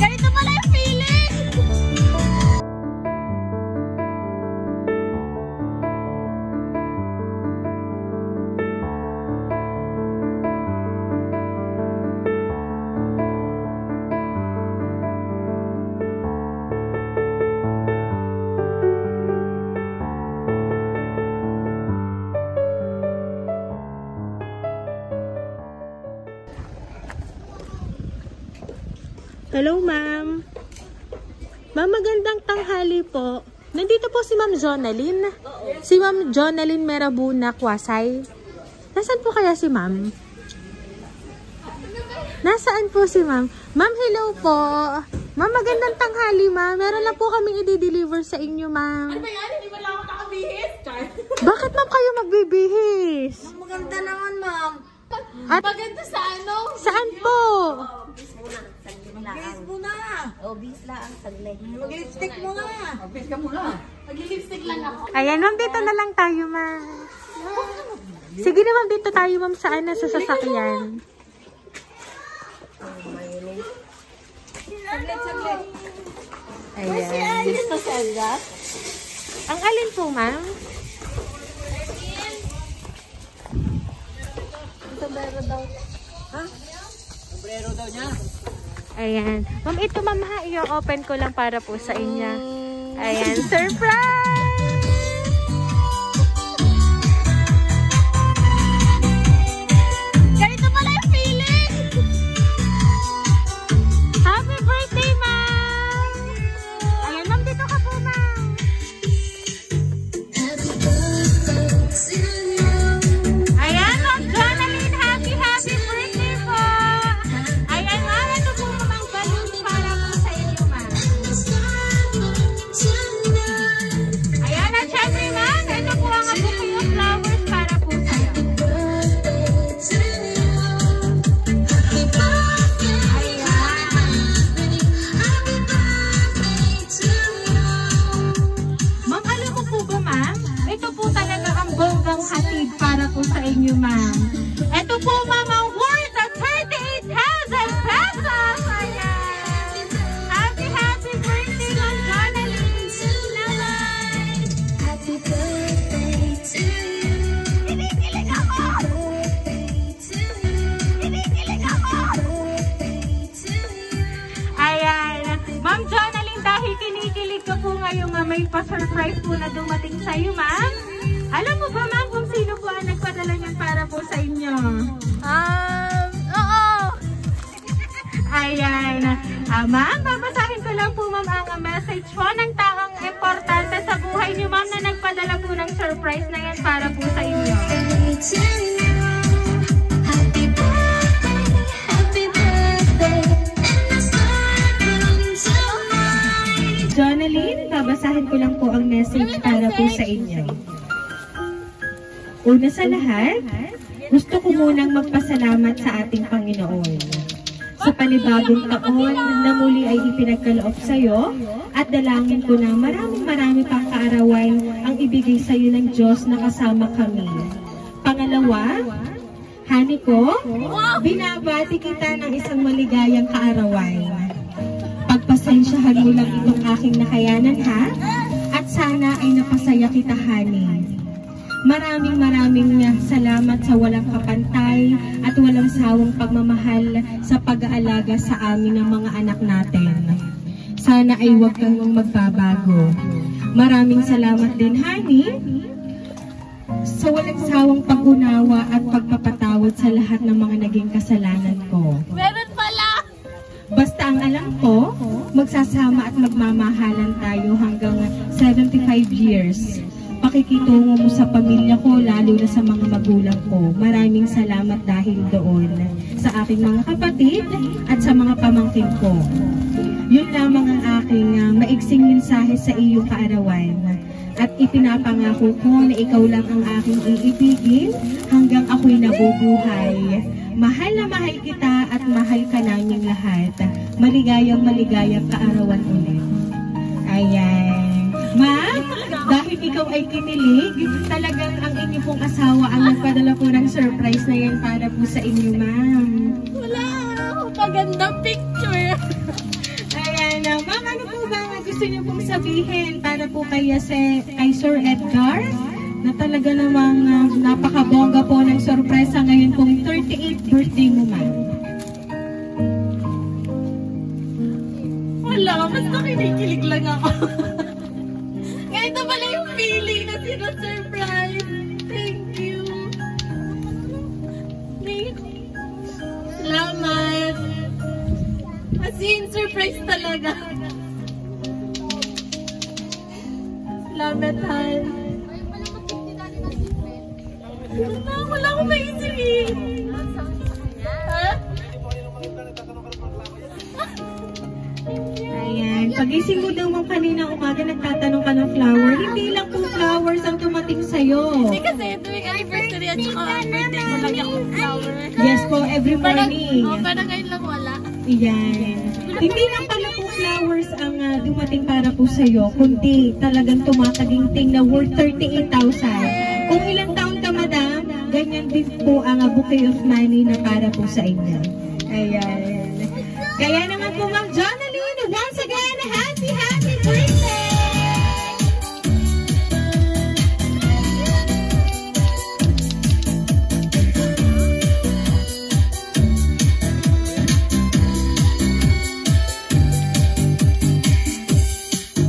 Ganito pala yung feeling! Hello, ma'am. Ma'am, magandang tanghali po. Nandito po si Ma'am Jonalyn. Si Ma'am Jonalyn Merabuna Kwasay. Nasaan po kaya si ma'am? Nasaan po si ma'am? Ma'am, hello po. Ma'am, magandang tanghali, ma'am. Meron lang po kaming i-deliver sa inyo, ma'am. Ano ba yan? Hindi ba lang ako nakabihis? Bakit, ma'am, kayo magbibihis? Maganda naman, ma'am. At Maganda sa ano? saan po? Bis mo na. O, bis lang, saglit. Mag-lipstick mo na. Bis ka muna. Mag-lipstick lang ako. Ayan, ma'am, dito na lang tayo, ma'am. Sige na, ma'am, dito tayo, ma'am, saan na sa sasakyan. Saglit. Ayan. Gusto sa agad? Ang alin po, ma'am? Sombrero daw. Ha? Sombrero daw niya. Ayan. Ma'am, ito, ma'am, ha, i-open ko lang para po sa inyo. Ayan, surprise! Ganito pala yung feeling! Happy birthday, ma'am! Ayan, ma'am, dito ka po, ma'am. Ayan, ma'am Jonalyn, happy birthday po! Ayan, ma'am, ito po mga balloons para po sa inyo, ma'am. Ayan, at syempre, ma'am, ito po ang bouquet of flowers para po sa'yo. Ma'am, alam mo po ba, ma'am? Ito po talaga ang bonggang hatid para po sa inyo, ma'am. Ito po, ma'am, ang worth of 38,000 pesos! Ayan! Happy birthday, ma'am Jonalyn! Kinikilig ako! Kinikilig ako! Ayan! Ma'am Jonalyn, dahil kinikilig ka po ngayon, may pa-surprise po na dumating sa'yo, ma'am. Alam mo ba, ma'am, kung sino po ang nagpadala niyan para po sa inyo? Oo. Ayan. Ma'am, babasahin ko lang po, ma'am, ang message po ng taong importante sa buhay niyo, ma'am, na nagpadala po ng surprise na yan para po sa inyo. Jonalyn, babasahin ko lang po ang message para po sa inyo. Una sa lahat, gusto ko munang magpasalamat sa ating Panginoon sa panibagong taon na muli ay ipinagkaloob sa iyo at dalangin ko na marami pang kaarawan ang ibigay sa iyo ng Diyos na kasama kami. Pangalawa, Hani ko, binabati kita ng isang maligayang kaarawan. Pagpasensyahan mo lang itong aking nakayanan, ha? At sana ay napasaya kita, Hani. Maraming salamat sa walang kapantay at walang sawang pagmamahal sa pag-aalaga sa amin ng mga anak natin. Sana ay huwag kang magbabago. Maraming salamat din, Hani, sa walang sawang pag-unawa at pagpapatawad sa lahat ng mga naging kasalanan ko. Meron pala! Basta ang alam ko, magsasama at magmamahalan tayo hanggang 75 years. Pakikitungo mo sa pamilya ko, lalo na sa mga magulang ko. Maraming salamat dahil doon sa aking mga kapatid at sa mga pamangkin ko. Yun lamang ang aking maiksing mensahe sa iyong kaarawan. At ipinapangako ko na ikaw lang ang aking iibigin hanggang ako'y nabubuhay. Mahal na mahal kita at mahal ka naming lahat. Maligayang kaarawan ulit. Ayan. Ma'am, dahil ikaw ay kinilig, talagang ang inyo pong asawa ang nagpadala po ng surprise na yan para po sa inyo, ma'am. Wala! Magandang picture! sabihin para po kay Sir Edgar na talaga namang napakabongga po ng sorpresa ngayon pong 38th birthday mo, ma'am. Wala, basta kinikilig lang ako. Ganito pala yung feeling na sino-surprise. Thank you. Salamat. As in, surprise talaga. Salamat, Han. Wala akong maisipin. Ha? Ayan, pagising mo daw mo kanina umaga, nagtatanong ka ng flower. Hindi lang po flowers ang dumating sa'yo. Hindi kasi tuwing anniversary at saka birthday ko lagi akong flower. Yes po, every morning. Parang ngayon lang wala. Ayan. Hindi lang pala po flowers ang dumating para po sa'yo, kundi talagang tumataginting na worth 38,000. Kung ilang taon ka, madam, ganyan din po ang bouquet of money na para po sa inyo. Ayan. Kaya naman po, Ma'am Jonalyn, once again, happy birthday!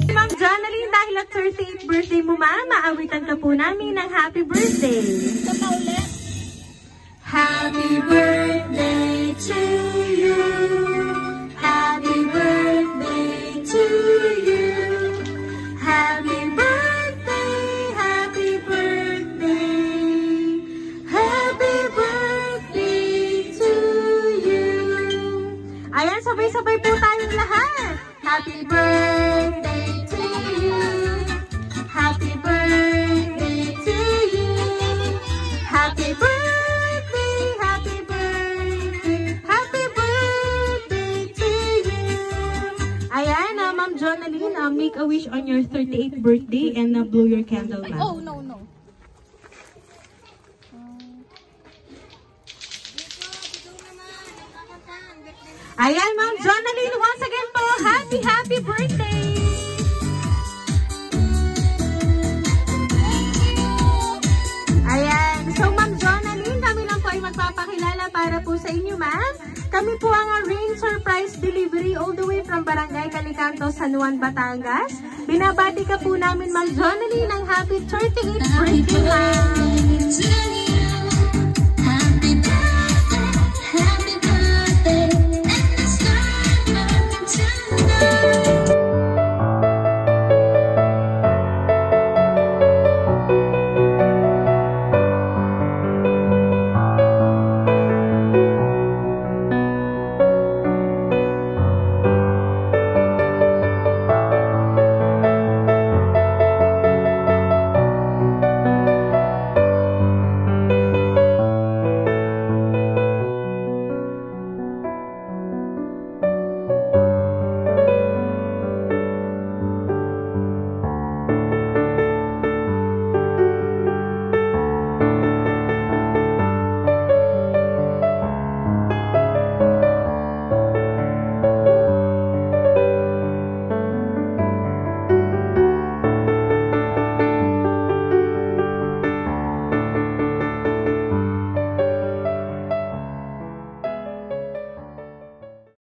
Ma'am Jonalyn, dahil at 38th birthday mo, ma'am, maawitan ka po namin ng happy birthday. Ito pa ulit. Happy birthday to you. Happy birthday to you. Happy birthday, happy birthday. Happy birthday to you. Ayan, sabay-sabay po tayong lahat. Happy birthday to you. Happy birthday to you. Happy birthday. Ma'am Jonalyn, make a wish on your 38th birthday and blow your candle, ma'am. Oh, no, no. Ayan, Ma'am Jonalyn, once again po, happy birthday! Ayan, so Ma'am Jonalyn, kami lang po ay magpapakilala para po sa inyo, ma'am. Kami po ang Rain Surprise Delivery all the way from Barangay Calicanto, San Juan, Batangas. Binabati ka po namin, Ma'am Jonalyn, ng happy 38th birthday, ma'am.